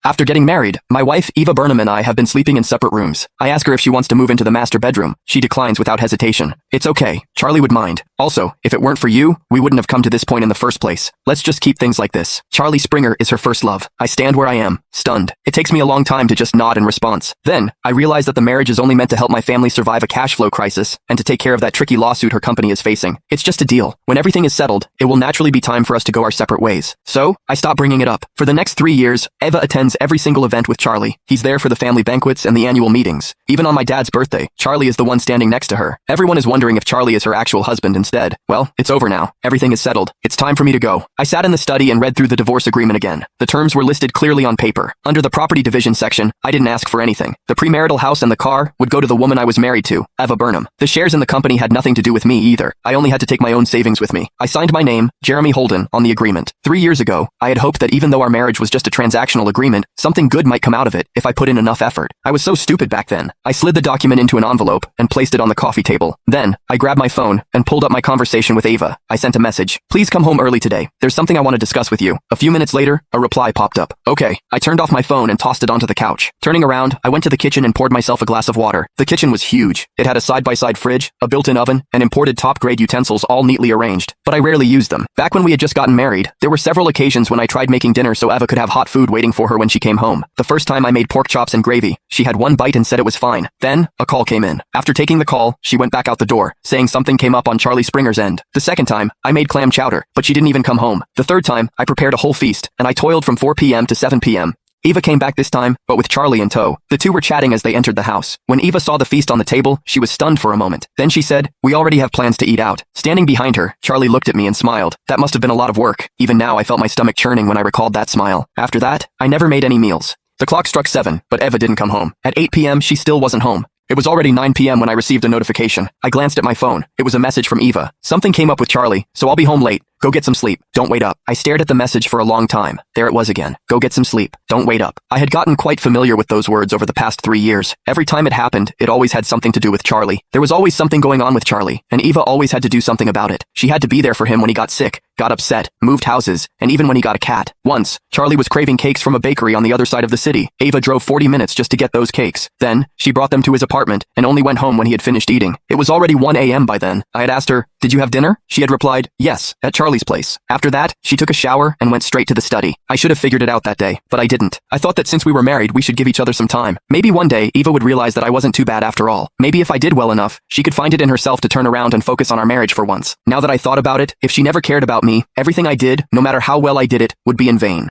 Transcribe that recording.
After getting married, my wife, Eva Burnham, and I have been sleeping in separate rooms. I ask her if she wants to move into the master bedroom. She declines without hesitation. It's okay. Charlie would mind. Also, if it weren't for you, we wouldn't have come to this point in the first place. Let's just keep things like this. Charlie Springer is her first love. I stand where I am, stunned. It takes me a long time to just nod in response. Then, I realize that the marriage is only meant to help my family survive a cash flow crisis and to take care of that tricky lawsuit her company is facing. It's just a deal. When everything is settled, it will naturally be time for us to go our separate ways. So, I stop bringing it up. For the next 3 years, Eva attends every single event with Charlie. He's there for the family banquets and the annual meetings. Even on my dad's birthday, Charlie is the one standing next to her. Everyone is wondering if Charlie is her actual husband instead. Well, it's over now. Everything is settled. It's time for me to go. I sat in the study and read through the divorce agreement again. The terms were listed clearly on paper. Under the property division section, I didn't ask for anything. The premarital house and the car would go to the woman I was married to, Eva Burnham. The shares in the company had nothing to do with me either. I only had to take my own savings with me. I signed my name, Jeremy Holden, on the agreement. 3 years ago, I had hoped that even though our marriage was just a transactional agreement, something good might come out of it if I put in enough effort. I was so stupid back then. I slid the document into an envelope and placed it on the coffee table. Then, I grabbed my phone and pulled up my conversation with Eva. I sent a message. Please come home early today. There's something I want to discuss with you. A few minutes later, a reply popped up. Okay. I turned off my phone and tossed it onto the couch. Turning around, I went to the kitchen and poured myself a glass of water. The kitchen was huge. It had a side-by-side fridge, a built-in oven, and imported top-grade utensils all neatly arranged. But I rarely used them. Back when we had just gotten married, there were several occasions when I tried making dinner so Eva could have hot food waiting for her when she came home. The first time I made pork chops and gravy, she had one bite and said it was fine. Then, a call came in. After taking the call, she went back out the door, saying something came up on Charlie Springer's end. The second time, I made clam chowder, but she didn't even come home. The third time, I prepared a whole feast, and I toiled from 4 p.m. to 7 p.m. Eva came back this time, but with Charlie in tow. The two were chatting as they entered the house. When Eva saw the feast on the table, she was stunned for a moment. Then she said, "We already have plans to eat out." Standing behind her, Charlie looked at me and smiled. That must have been a lot of work. Even now I felt my stomach churning when I recalled that smile. After that, I never made any meals. The clock struck 7, but Eva didn't come home. At 8 p.m. she still wasn't home. It was already 9 p.m. when I received a notification. I glanced at my phone. It was a message from Eva. Something came up with Charlie, so I'll be home late. Go get some sleep. Don't wait up. I stared at the message for a long time. There it was again. Go get some sleep. Don't wait up. I had gotten quite familiar with those words over the past 3 years. Every time it happened, it always had something to do with Charlie. There was always something going on with Charlie, and Eva always had to do something about it. She had to be there for him when he got sick, got upset, moved houses, and even when he got a cat. Once, Charlie was craving cakes from a bakery on the other side of the city. Eva drove 40 minutes just to get those cakes. Then, she brought them to his apartment and only went home when he had finished eating. It was already 1 a.m. by then. I had asked her, "Did you have dinner?" She had replied, "Yes, at Charlie's place." After that, she took a shower and went straight to the study. I should have figured it out that day, but I didn't. I thought that since we were married, we should give each other some time. Maybe one day, Eva would realize that I wasn't too bad after all. Maybe if I did well enough, she could find it in herself to turn around and focus on our marriage for once. Now that I thought about it, if she never cared about me, everything I did, no matter how well I did it, would be in vain.